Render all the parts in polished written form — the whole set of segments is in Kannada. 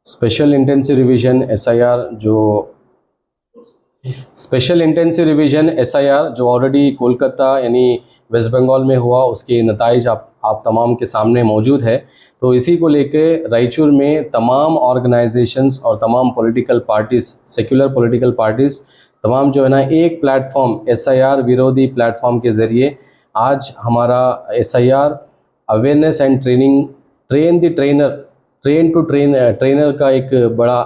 स्पेशल इंटेंसिव रिवीजन एसआईआर जो ऑलरेडी कोलकाता यानी वेस्ट बंगाल में हुआ, उसके नताइज आप तमाम के सामने मौजूद है। तो इसी को लेके रायचूर में तमाम ऑर्गेनाइजेशंस और तमाम political parties, secular political parties तमाम जो है ना, एक प्लेटफॉर्म एसआईआर विरोधी प्लेटफॉर्म के ज़रिए आज हमारा SIR awareness and training train to trainer का एक बड़ा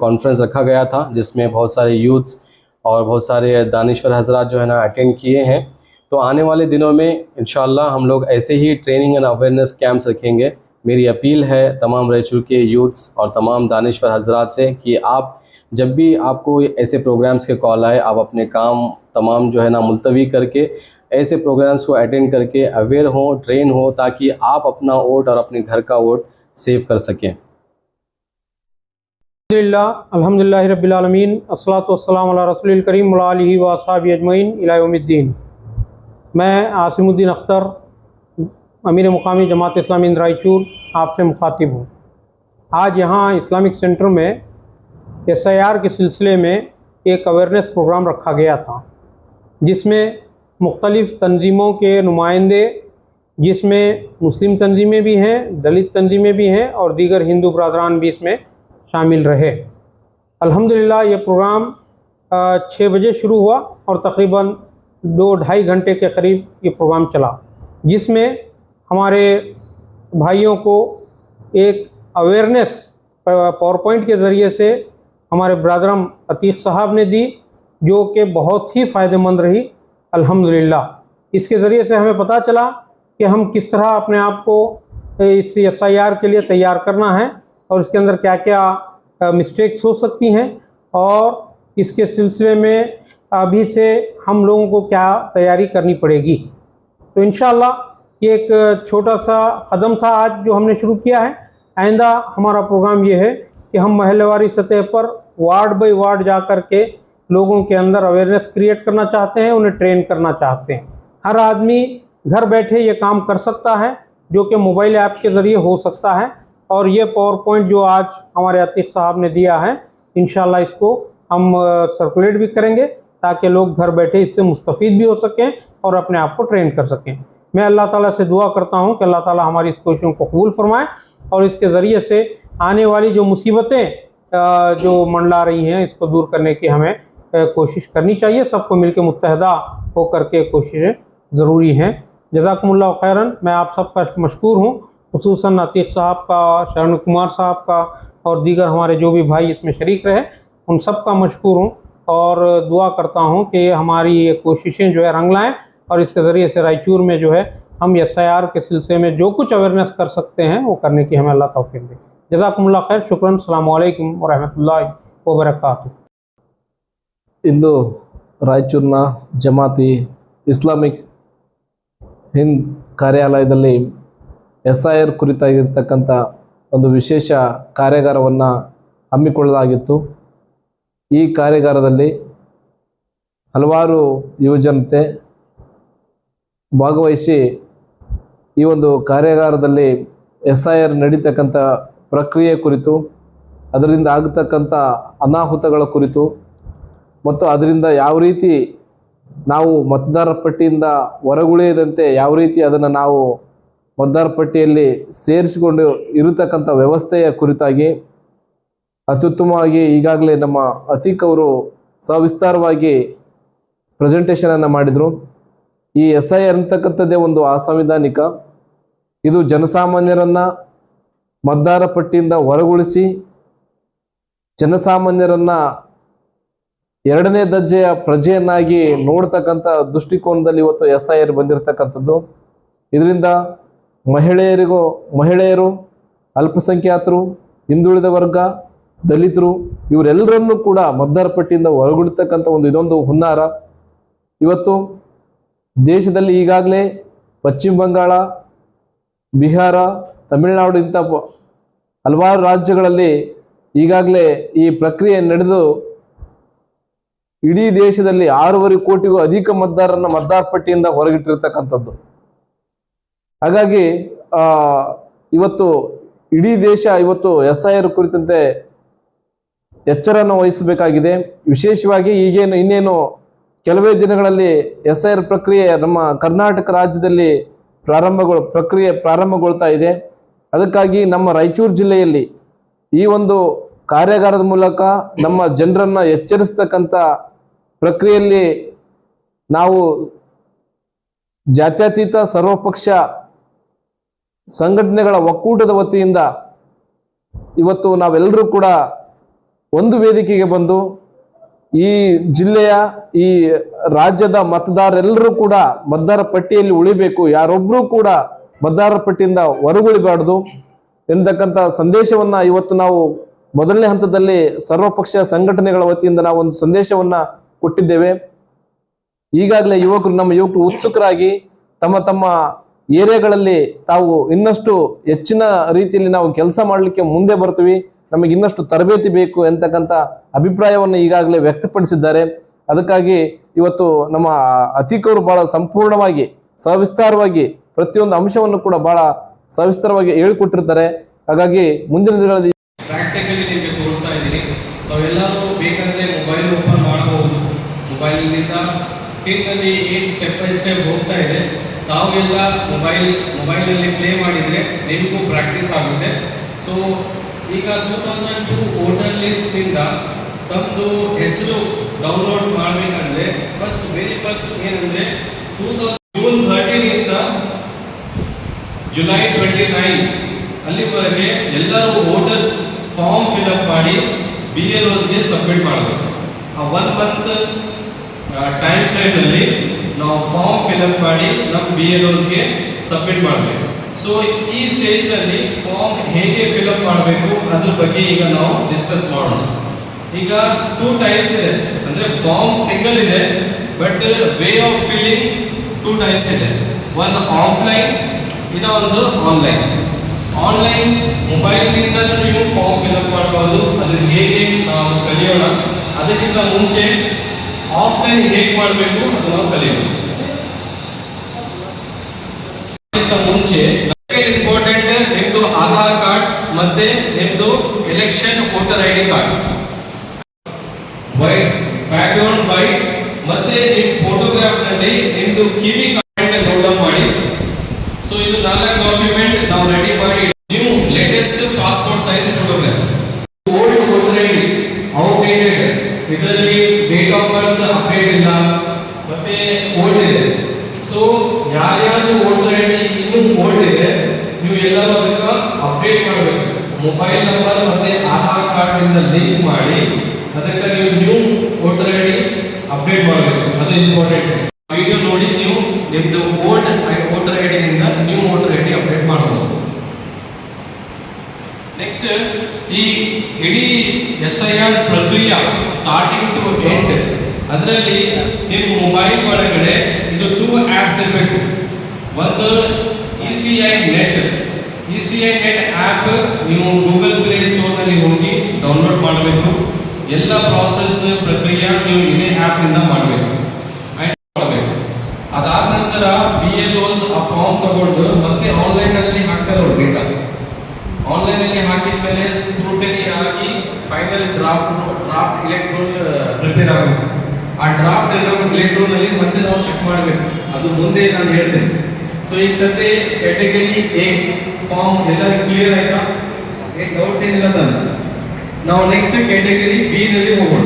कॉन्फ्रेंस रखा गया था, जिसमें बहुत सारे यूथ्स और बहुत सारे दानिश्वर हजरात जो है ना अटेंड किए हैं। तो आने वाले दिनों में इंशाल्लाह हम लोग ऐसे ही ट्रेनिंग एंड अवेयरनेस कैंप्स रखेंगे। मेरी अपील है तमाम रायचूर के यूथ्स और तमाम दानिश्वर हजरात से कि आप जब भी आपको ऐसे प्रोग्राम्स के कॉल आए, आप अपने काम तमाम जो है ना मुलतवी करके ऐसे प्रोग्राम्स को अटेंड करके अवेयर हो, ट्रेन हो, ताकि आप अपना वोट और अपने घर का वोट सेव कर सकें। अल्हम्दुलिल्लाह रब्बिल आलमीन, अस्सलातु वस्सलामु अला रसूलिल करीम व आलिहि व अस्हाबिहि अजमईन इला यौमिद्दीन। मैं आसिमुद्दीन अख्तर, अमीर मुकामी जमात इस्लामी रायचूर, आपसे मुखातिब हूँ। आज यहाँ इस्लामिक सेंटर में एसआईआर के सिलसिले में एक अवेयरनेस प्रोग्राम रखा गया था, जिसमें मुख्तलिफ़ तंजीमों के नुमाइंदे, जिसमें मुस्लिम तंजीमें भी हैं, दलित तंजीमें भी हैं और दीगर हिंदू बरदरान भी इसमें शामिल रहे। अल्हम्दुलिल्लाह ये प्रोग्राम 6 बजे शुरू हुआ और तकरीबन 2-2.5 घंटे के करीब ये प्रोग्राम चला, जिसमें हमारे भाइयों को एक अवेयरनेस पावर पॉइंट के ज़रिए से हमारे ब्रदरम अतीक साहब ने दी, जो कि बहुत ही फ़ायदेमंद रही अल्हम्दुलिल्लाह। इसके ज़रिए से हमें पता चला कि हम किस तरह अपने आप को इस एसआईआर के लिए तैयार करना है और इसके अंदर क्या क्या मिस्टेक्स हो सकती हैं और इसके सिलसिले में अभी से हम लोगों को क्या तैयारी करनी पड़ेगी। तो इंशाअल्लाह ये एक छोटा सा कदम था आज जो हमने शुरू किया है। आइंदा हमारा प्रोग्राम ये है कि हम महल्लेवारी सतह पर वार्ड बाई वार्ड जा कर के लोगों के अंदर अवेयरनेस क्रिएट करना चाहते हैं, उन्हें ट्रेन करना चाहते हैं। हर आदमी घर बैठे ये काम कर सकता है, जो कि मोबाइल ऐप के ज़रिए हो सकता है। और ये पावर पॉइंट जो आज हमारे अतीक साहब ने दिया है, इंशाल्लाह इसको हम सर्कुलेट भी करेंगे ताकि लोग घर बैठे इससे मुस्तफ़ीद भी हो सकें और अपने आप को ट्रेन कर सकें। मैं अल्लाह ताला से दुआ करता हूँ कि अल्लाह ताला हमारी इस कोशिशों को कबूल फरमाए और इसके ज़रिए से आने वाली जो मुसीबतें जो मंडला रही हैं, इसको दूर करने की हमें कोशिश करनी चाहिए। सबको मिलकर मुत्तहदा होकर के कोशिशें ज़रूरी हैं। जज़ाकुमुल्लाह खैरन। मैं आप सबका मशकूर हूँ, खुसूसन अतीक साहब का, शरण कुमार साहब का और दीगर हमारे जो भी भाई इसमें शरीक रहे, उन सब का मशकूर हूँ और दुआ करता हूँ कि हमारी ये कोशिशें जो है रंग लाएँ और इसके ज़रिए से रायचूर में जो है हम एसआईआर के सिलसिले में जो कुछ अवेयरनेस कर सकते हैं वो करने की हमें अल्लाह तौफीक दे। जज़ाकुमुल्लाह खैर, शुक्रन, अस्सलामु अलैकुम व रहमतुल्लाहि व बरकातुहू। ಇಂದು ರಾಯಚೂರಿನ ಜಮಾತಿ ಇಸ್ಲಾಮಿಕ್ ಹಿಂದ್ ಕಾರ್ಯಾಲಯದಲ್ಲಿ ಎಸ್ಐಆರ್ ಕುರಿತಾಗಿರ್ತಕ್ಕಂಥ ಒಂದು ವಿಶೇಷ ಕಾರ್ಯಾಗಾರವನ್ನು ಹಮ್ಮಿಕೊಳ್ಳಲಾಗಿತ್ತು। ಈ ಕಾರ್ಯಾಗಾರದಲ್ಲಿ ಹಲವಾರು ಯುವಜನತೆ ಭಾಗವಹಿಸಿ ಈ ಒಂದು ಕಾರ್ಯಾಗಾರದಲ್ಲಿ ಎಸ್ಐಆರ್ ನಡೀತಕ್ಕಂಥ ಪ್ರಕ್ರಿಯೆ ಕುರಿತು, ಅದರಿಂದ ಆಗತಕ್ಕಂಥ ಅನಾಹುತಗಳ ಕುರಿತು ಮತ್ತು ಅದರಿಂದ ಯಾವ ರೀತಿ ನಾವು ಮತದಾರರ ಪಟ್ಟಿಯಿಂದ ಹೊರಗುಳಿಯದಂತೆ ಯಾವ ರೀತಿ ಅದನ್ನು ನಾವು ಮತದಾರರ ಪಟ್ಟಿಯಲ್ಲಿ ಸೇರಿಸಿಕೊಂಡು ಇರತಕ್ಕಂಥ ವ್ಯವಸ್ಥೆಯ ಕುರಿತಾಗಿ ಅತ್ಯುತ್ತಮವಾಗಿ ಈಗಾಗಲೇ ನಮ್ಮ ಅತೀಕ್ ಅವರು ಸವಿಸ್ತಾರವಾಗಿ ಪ್ರೆಸೆಂಟೇಷನನ್ನು ಮಾಡಿದರು। ಈ ಎಸ್ಐಆರ್ ಅಂತಕ್ಕಂಥದ್ದೇ ಒಂದು ಅಸಾಂವಿಧಾನಿಕ, ಇದು ಜನಸಾಮಾನ್ಯರನ್ನು ಮತದಾರರ ಪಟ್ಟಿಯಿಂದ ಹೊರಗುಳಿಸಿ ಜನಸಾಮಾನ್ಯರನ್ನು ಎರಡನೇ ದರ್ಜೆಯ ಪ್ರಜೆಯನ್ನಾಗಿ ನೋಡ್ತಕ್ಕಂಥ ದೃಷ್ಟಿಕೋನದಲ್ಲಿ ಇವತ್ತು ಎಸ್ಐಆರ್ ಬಂದಿರತಕ್ಕಂಥದ್ದು। ಇದರಿಂದ ಮಹಿಳೆಯರು, ಅಲ್ಪಸಂಖ್ಯಾತರು, ಹಿಂದುಳಿದ ವರ್ಗ, ದಲಿತರು ಇವರೆಲ್ಲರನ್ನೂ ಕೂಡ ಮತದಾರರ ಪಟ್ಟಿಯಿಂದ ಹೊರಗುಡ್ತಕ್ಕಂಥ ಇದೊಂದು ಹುನ್ನಾರ। ಇವತ್ತು ದೇಶದಲ್ಲಿ ಈಗಾಗಲೇ ಪಶ್ಚಿಮ ಬಂಗಾಳ, ಬಿಹಾರ, ತಮಿಳುನಾಡು ಇಂಥ ಹಲವಾರು ರಾಜ್ಯಗಳಲ್ಲಿ ಈಗಾಗಲೇ ಈ ಪ್ರಕ್ರಿಯೆ ನಡೆದು ಇಡೀ ದೇಶದಲ್ಲಿ 6.5 ಕೋಟಿಗೂ ಅಧಿಕ ಮತದಾರರನ್ನ ಮತದಾರ ಪಟ್ಟಿಯಿಂದ ಹೊರಗಿಟ್ಟಿರ್ತಕ್ಕಂಥದ್ದು। ಹಾಗಾಗಿ ಇವತ್ತು ಇಡೀ ದೇಶ ಇವತ್ತು SIR ಕುರಿತಂತೆ ಎಚ್ಚರವನ್ನು ವಹಿಸಬೇಕಾಗಿದೆ. ವಿಶೇಷವಾಗಿ ಇನ್ನೇನು ಕೆಲವೇ ದಿನಗಳಲ್ಲಿ SIR ಪ್ರಕ್ರಿಯೆ ನಮ್ಮ ಕರ್ನಾಟಕ ರಾಜ್ಯದಲ್ಲಿ ಪ್ರಕ್ರಿಯೆ ಪ್ರಾರಂಭಗೊಳ್ತಾ ಇದೆ. ಅದಕ್ಕಾಗಿ ನಮ್ಮ ರಾಯಚೂರು ಜಿಲ್ಲೆಯಲ್ಲಿ ಈ ಒಂದು ಕಾರ್ಯಾಗಾರದ ಮೂಲಕ ನಮ್ಮ ಜನರನ್ನ ಎಚ್ಚರಿಸ್ತಕ್ಕಂಥ ಪ್ರಕ್ರಿಯೆಯಲ್ಲಿ ನಾವು ಜಾತ್ಯತೀತ ಸರ್ವಪಕ್ಷ ಸಂಘಟನೆಗಳ ಒಕ್ಕೂಟದ ವತಿಯಿಂದ ಇವತ್ತು ನಾವೆಲ್ಲರೂ ಕೂಡ ಒಂದು ವೇದಿಕೆಗೆ ಬಂದು ಈ ಜಿಲ್ಲೆಯ ಈ ರಾಜ್ಯದ ಮತದಾರರೆಲ್ಲರೂ ಕೂಡ ಮತದಾರ ಪಟ್ಟಿಯಲ್ಲಿ ಉಳಿಬೇಕು, ಯಾರೊಬ್ಬರೂ ಕೂಡ ಮತದಾರರ ಪಟ್ಟಿಯಿಂದ ಹೊರಗುಳಿಬಾರ್ದು ಎಂತಕ್ಕಂಥ ಸಂದೇಶವನ್ನ ಇವತ್ತು ನಾವು ಮೊದಲನೇ ಹಂತದಲ್ಲಿ ಸರ್ವಪಕ್ಷ ಸಂಘಟನೆಗಳ ವತಿಯಿಂದ ನಾವು ಒಂದು ಸಂದೇಶವನ್ನ ಕೊಟ್ಟಿದ್ದೇವೆ. ಈಗಾಗಲೇ ನಮ್ಮ ಯುವಕರು ಉತ್ಸುಕರಾಗಿ ತಮ್ಮ ತಮ್ಮ ಏರಿಯಾಗಳಲ್ಲಿ ತಾವು ಇನ್ನಷ್ಟು ಹೆಚ್ಚಿನ ರೀತಿಯಲ್ಲಿ ನಾವು ಕೆಲಸ ಮಾಡಲಿಕ್ಕೆ ಮುಂದೆ ಬರ್ತೀವಿ, ನಮಗೆ ಇನ್ನಷ್ಟು ತರಬೇತಿ ಬೇಕು ಎಂತಕ್ಕಂಥ ಅಭಿಪ್ರಾಯವನ್ನು ಈಗಾಗಲೇ ವ್ಯಕ್ತಪಡಿಸಿದ್ದಾರೆ. ಅದಕ್ಕಾಗಿ ಇವತ್ತು ನಮ್ಮ ಅತಿಕವರು ಬಹಳ ಸಂಪೂರ್ಣವಾಗಿ ಸವಿಸ್ತಾರವಾಗಿ ಪ್ರತಿಯೊಂದು ಅಂಶವನ್ನು ಕೂಡ ಬಹಳ ಸವಿಸ್ತಾರವಾಗಿ ಹೇಳಿಕೊಟ್ಟಿರ್ತಾರೆ. ಹಾಗಾಗಿ ಮುಂದಿನ ದಿನಗಳಲ್ಲಿ ಪ್ರಾಕ್ಟಿಕಲಿ ನಿಮಗೆ ತೋರಿಸ್ತಾ ಇದ್ದೀನಿ. ತಾವೆಲ್ಲರೂ ಬೇಕಂದ್ರೆ ಮೊಬೈಲ್ ಓಪನ್ ಮಾಡಬಹುದು. ಮೊಬೈಲಿನಿಂದ ಸ್ಕ್ರೀನ್ನಲ್ಲಿ ಏನು ಸ್ಟೆಪ್ ಬೈ ಸ್ಟೆಪ್ ಹೋಗ್ತಾ ಇದೆ ತಾವೆಲ್ಲ ಮೊಬೈಲಲ್ಲಿ ಪ್ಲೇ ಮಾಡಿದರೆ ನಿಮಗೂ ಪ್ರಾಕ್ಟೀಸ್ ಆಗುತ್ತೆ. ಸೊ ಈಗ 2002 ವೋಟರ್ ಲಿಸ್ಟ್ನಿಂದ ತಮ್ಮದು ಹೆಸರು ಡೌನ್ಲೋಡ್ ಮಾಡಬೇಕಂದ್ರೆ ವೆರಿ ಫಸ್ಟ್ ಏನಂದರೆ ಜೂನ್ 13 ಜುಲೈ 29 ಅಲ್ಲಿವರೆಗೆ ಎಲ್ಲರೂ ವೋಟರ್ಸ್ ಫಾರ್ಮ್ ಫಿಲ್ಅಪ್ ಮಾಡಿ BLOಸ್ಗೆ ಸಬ್ಮಿಟ್ ಮಾಡಬೇಕು. ಆ 1 ಮಂತ್ ಟೈಮ್ ಫ್ರೇಮ್ನಲ್ಲಿ ನಾವು ಫಾರ್ಮ್ ಫಿಲ್ಅಪ್ ಮಾಡಿ ನಮ್ಮ BLOಸ್ಗೆ ಸಬ್ಮಿಟ್ ಮಾಡಬೇಕು. ಸೊ ಈ ಸ್ಟೇಜ್ನಲ್ಲಿ ಫಾರ್ಮ್ ಹೇಗೆ ಫಿಲ್ಅಪ್ ಮಾಡಬೇಕು ಅದ್ರ ಬಗ್ಗೆ ಈಗ ನಾವು ಡಿಸ್ಕಸ್ ಮಾಡೋಣ. ಈಗ 2 ಟೈಪ್ಸ್ ಇದೆ, ಅಂದರೆ ಫಾರ್ಮ್ ಸಿಂಗಲ್ ಇದೆ, but way of filling 2 types ಇದೆ. ಒಂದು ಆಫ್ಲೈನ್, ಇನ್ನೊಂದು ಆನ್ಲೈನ್. ಆನ್ಲೈನ್ ಮೊಬೈಲ್ನಿಂದ ನೀವು ಫಾರ್ಮ್ ಫಿಲ್ಅಪ್ ಮಾಡಬಹುದು. ಅದು ಹೇಗೆ ನಾವು ಕಲಿಯೋಣ. ಅದಕ್ಕಿಂತ ಮುಂಚೆ ಆಫ್ಲೈನ್ ಹೇಗೆ ಮಾಡಬೇಕು ಅದು ನಾವು ಕಲಿಯೋಣ. ಮುಂಚೆ ಇಂಪಾರ್ಟೆಂಟ್ ನಿಮ್ದು ಆಧಾರ್ ಕಾರ್ಡ್ ಮತ್ತೆ ನಿಮ್ದು election voter ID card, background white, ಮತ್ತೆ ನಿಮ್ ಫೋಟೋಗ್ರಾಫ್ ನಲ್ಲಿ ನಿಮ್ದು ಕಿವಿ ಕಾಂಟ್ಯಾಕ್ಟ್ ನೋಟ್ ಡೌನ್ ಮಾಡಿ. ಸೊ ಇದು 4 ಡಾಕ್ಯುಮೆಂಟ್ ನಾವು ರೆಡಿ ಮಾಡಿ. New latest passport size photograph, old voter ID outdated, ಇದರಲ್ಲಿ ಡೇಟ್ ಆಫ್ ಬರ್ತ್ ಅಪ್ಡೇಟ್ ಇಲ್ಲ ಮತ್ತೆ ಓಲ್ಡ್ ಇದೆ. ಸೊ ಯಾರ್ಯಾರು ವೋಟರ್ ID ಇನ್ನೂ ಓಲ್ಡ್ ಇದೆ ನೀವು ಎಲ್ಲರೂ ಅದಕ್ಕೆ ಅಪ್ಡೇಟ್ ಮಾಡಬೇಕು. ಮೊಬೈಲ್ ನಂಬರ್ ಮತ್ತೆ ಆಧಾರ್ ಕಾರ್ಡ್ ಇಂದ ಲಿಂಕ್ ಮಾಡಿ ಅದಕ್ಕೆ ನೀವು ನ್ಯೂ ವೋಟರ್ ID ಅಪ್ಡೇಟ್ ಮಾಡಬೇಕು. ಅದು ಇಂಪಾರ್ಟೆಂಟ್. ವಿಡಿಯೋ ನೋಡಿ ನೀವು ನಿಮ್ದು ಓಲ್ಡ್ ವೋಟರ್ ID ನಿಂದ ನ್ಯೂ ವೋಟರ್ ID ಅಪ್ಡೇಟ್ ಮಾಡಬಹುದು. ನೆಕ್ಸ್ಟ್ ಈ ಇಡೀ SIR ಪ್ರಕ್ರಿಯೆ ಸ್ಟಾರ್ಟಿಂಗ್ ಟು ಎಂಡ್ ಅದರಲ್ಲಿ ನಿಮ್ಮ ಮೊಬೈಲ್ ಒಳಗಡೆ ಇದು 2 ಆಪ್ಸ್ ಇರಬೇಕು. ಒಂದು ECI ನೆಟ್ ಆ್ಯಪ್ ನೀವು ಗೂಗಲ್ ಪ್ಲೇ ಸ್ಟೋರ್ನಲ್ಲಿ ಹೋಗಿ ಡೌನ್ಲೋಡ್ ಮಾಡಬೇಕು. ಎಲ್ಲ ಪ್ರಾಸೆಸ್ ಪ್ರಕ್ರಿಯೆ ನೀವು ಇದೇ ಆ್ಯಪ್ನಿಂದ ಮಾಡಬೇಕು. ಅದಾದ ನಂತರ BLOs ಆ ಫಾರ್ಮ್ ತಗೊಂಡು ಮತ್ತೆ ಆನ್ಲೈನಲ್ಲಿ ಹಾಕ್ತಾರೆ ಅವ್ರು ಡೇಟಾ. ಆನ್ಲೈನಲ್ಲಿ ಹಾಕಿದ ಮೇಲೆ ಸ್ಕ್ರೂಟನಿ ಆಗಿ ಫೈನಲ್ ಡ್ರಾಫ್ಟ್ ಎಲೆಕ್ಟ್ರೋನ್ ಪ್ರಿಪೇರ್ ಆಗುತ್ತೆ. ಆ ಡ್ರಾಫ್ಟ್ ಎಲೆಕ್ಟ್ರೋನಲ್ಲಿ ಮತ್ತೆ ನಾವು ಚೆಕ್ ಮಾಡಬೇಕು. ಅದು ಮುಂದೆ ನಾನು ಹೇಳ್ತೇನೆ. ಸೊ ಈಗ ಸದ್ಯ ಕ್ಯಾಟಗರಿ A ಫಾರ್ಮ್ ಎಲ್ಲರಿಗೂ ಕ್ಲಿಯರ್ ಆಯ್ತಾ? ಏನು ಡೌಟ್ಸ್ ಏನಿಲ್ಲ ತಾನೆ? ನಾವು ನೆಕ್ಸ್ಟ್ ಕ್ಯಾಟಗರಿ B ನಲ್ಲಿ ಹೋಗೋಣ.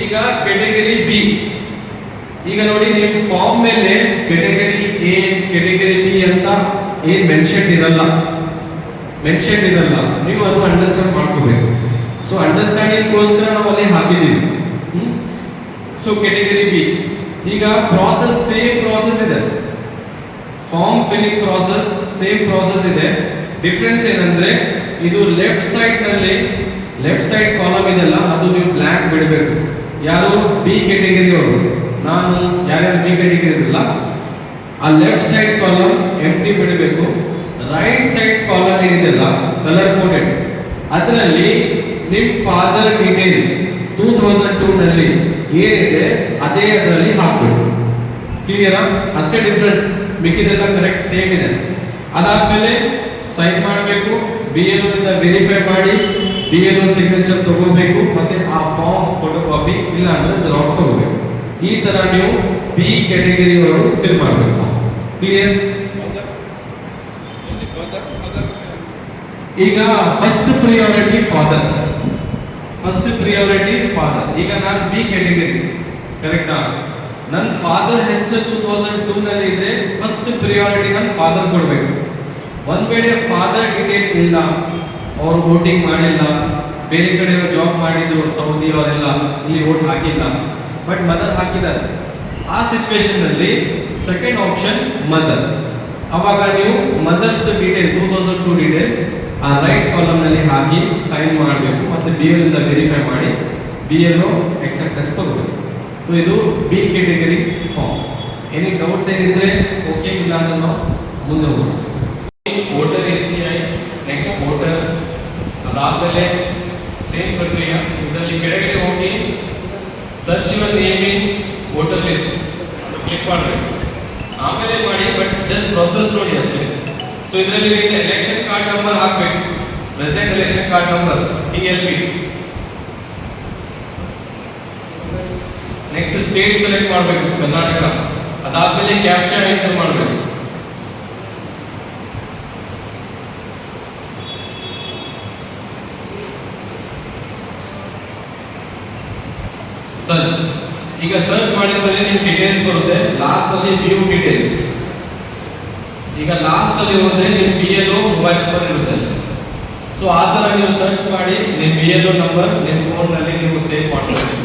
ಈಗ ಕ್ಯಾಟಗರಿ B, ಈಗ ನೋಡಿ ನಿಮ್ಮ ಫಾರ್ಮ್ ಮೇಲೆ ಕ್ಯಾಟಗರಿ A ಕ್ಯಾಟಗರಿ B ಅಂತ ಏನು ಮೆನ್ಷನ್ ಇರಲ್ಲ. ನೀವು ಅದು ಅಂಡರ್ಸ್ಟ್ಯಾಂಡ್ ಮಾಡ್ಕೋಬೇಕು. ಸೊ ಅಂಡರ್ಸ್ಟ್ಯಾಂಡಿಂಗ್ಗೋಸ್ಕರ ನಾವು ಅಲ್ಲಿ ಹಾಕಿದ್ದೀವಿ. ಸೊ ಕ್ಯಾಟಗರಿ B ಈಗ ಪ್ರಾಸೆಸ್ ಸೇಮ್ ಪ್ರಾಸೆಸ್ ಇದೆ. Form filling process same process ಇದೆ. ಡಿಫ್ರೆನ್ಸ್ ಏನಂದ್ರೆ ಇದು ಲೆಫ್ಟ್ ಸೈಡ್ ಕಾಲಮ್ ಇದೆಲ್ಲ ಅದು ನೀವು ಬ್ಲ್ಯಾಂಕ್ ಬಿಡಬೇಕು. ಯಾರು B ಕ್ಯಾಟಗರಿ ಅವರು, ನಾನು ಯಾರ್ಯಾರು B ಕ್ಯಾಟಗರಿ ಇರಲ್ಲ ಆ ಲೆಫ್ಟ್ ಸೈಡ್ ಕಾಲಮ್ ಎಂಟಿ ಬಿಡಬೇಕು. ರೈಟ್ ಸೈಡ್ ಕಾಲಮ್ ಏನಿದೆಲ್ಲ ಕಲರ್ ಕೋಡೆಡ್ ಅದರಲ್ಲಿ ನಿಮ್ಮ ಫಾದರ್ ಡೀಟೇಲ್ 2002 ನಲ್ಲಿ ಏನಿದೆ ಅದೇ ಅದರಲ್ಲಿ ಹಾಕಬೇಕು. ಕ್ಲಿಯರಾ? ಅಷ್ಟೇ ಡಿಫ್ರೆನ್ಸ್, ಮಿಕ್ಕಿದೆಲ್ಲ ಕರೆಕ್ಟ್ ಸೇಮ್ ಇದೆ. ಅದಾದ್ಮೇಲೆ ಸೈನ್ ಮಾಡಬೇಕು, BLO ನಿಂದ ವೆರಿಫೈ ಮಾಡಿ BLO ಸಿಗ್ನೇಚರ್ ತಗೋಬೇಕು, ಮತ್ತೆ ಆ ಫಾರ್ಮ್ ಫೋಟೋ ಕಾಪಿ ಇಲ್ಲ ಅಂದ್ರೆ ಜೆರಾಕ್ಸ್ ತಗೋಬೇಕು. ಈ ತರ ನೀವು ಬಿ ಕ್ಯಾಟಗರಿ ಅವರು ಫಿಲ್ ಮಾಡಬೇಕು ಫಾರ್ಮ್. ಕ್ಲಿಯರ್? ಈಗ ಫಸ್ಟ್ ಪ್ರಿಯಾರಿಟಿ ಫಾದರ್. ಈಗ ನಾನು ಬಿ ಕ್ಯಾಟಗರಿ, ಕರೆಕ್ಟಾ? ನನ್ನ ಫಾದರ್ ಹೆಸರು 2002 ನಲ್ಲಿ ಇದ್ರೆ ಫಸ್ಟ್ ಪ್ರಿಯಾರಿಟಿ ನನ್ನ ಫಾದರ್ ಕೊಡಬೇಕು. ಒಂದ್ ವೇಳೆ ಫಾದರ್ ಡೀಟೇಲ್ ಇಲ್ಲ, ಅವ್ರು ವೋಟಿಂಗ್ ಮಾಡಿಲ್ಲ, ಬೇರೆ ಕಡೆ ಜಾಬ್ ಮಾಡಿದ್ರು, ಸೌದಿ ಅವರೆಲ್ಲ ಇಲ್ಲಿ ವೋಟ್ ಹಾಕಿಲ್ಲ, ಬಟ್ ಮದರ್ ಹಾಕಿದ್ದಾರೆ, ಆ ಸಿಚುವೇಶನ್ ನಲ್ಲಿ ಸೆಕೆಂಡ್ ಆಪ್ಷನ್ ಮದರ್. ಅವಾಗ ನೀವು ಮದರ್ ಡೀಟೇಲ್ 2002 ಡೀಟೇಲ್ ಆ ರೈಟ್ ಕಾಲಮ್ ನಲ್ಲಿ ಹಾಕಿ ಸೈನ್ ಮಾಡಬೇಕು, ಮತ್ತೆ BLO ಇಂದ ವೆರಿಫೈ ಮಾಡಿ BLO ಅಕ್ಸೆಪ್ಟೆನ್ಸ್ ತಗೋಬೇಕು. ಸೊ ಇದು B category form. Any doubts ಏನಿದ್ರೆ ಓಕೆ, ಇಲ್ಲ ಅಂದ್ರೆ ನಾವು ಮುಂದೆ ಹೋಗೋಣ. ವೋಟರ್ ACI, ನೆಕ್ಸ್ಟ್ ವೋಟರ್, ಅದಾದ್ಮೇಲೆ ಸೇಮ್ ಪ್ರಕ್ರಿಯೆ. ಇದರಲ್ಲಿ ಕೆಳಗಡೆ ಹೋಗಿ search your name in voter list click ಮಾಡಬೇಕು, ಆಮೇಲೆ ಮಾಡಿ, ಬಟ್ ಜಸ್ಟ್ ಪ್ರೊಸೆಸ್ ನೋಡಿ ಅಷ್ಟೇ. ಸೊ ಇದರಲ್ಲಿ ನೀವು ಎಲೆಕ್ಷನ್ ಕಾರ್ಡ್ ನಂಬರ್ ಹಾಕಬೇಕು, present election card number TLP. Next state select ಮಾಡಬೇಕು, ಕರ್ನಾಟಕ. ಅದಾದ್ಮೇಲೆ ಕ್ಯಾಪ್ಚಾ ಎಂಟರ್ ಮಾಡಬೇಕು. ಸರ್ಚ್. ಈಗ ಸರ್ಚ್ ಮಾಡಿದ್ಮೇಲೆ ನಿಮ್ಗೆ ಡೀಟೇಲ್ಸ್ ಬರುತ್ತೆ, ಲಾಸ್ಟ್ ಅಲ್ಲಿ ವ್ಯೂ ಡೀಟೇಲ್ಸ್. ಈಗ ಲಾಸ್ಟ್ ಅಲ್ಲಿ ಹೋದ್ರೆ ನಿಮ್ಮ BLO ಮೊಬೈಲ್ ನಂಬರ್ ಇರುತ್ತೆ. ಸೊ ಆ ತರ ನೀವು ಸರ್ಚ್ ಮಾಡಿ ನಿಮ್ಮ BLO ನಂಬರ್ ನಿಮ್ಮ ಫೋನ್ ನಲ್ಲಿ ನೀವು ಸೇವ್ ಮಾಡಬೇಕು.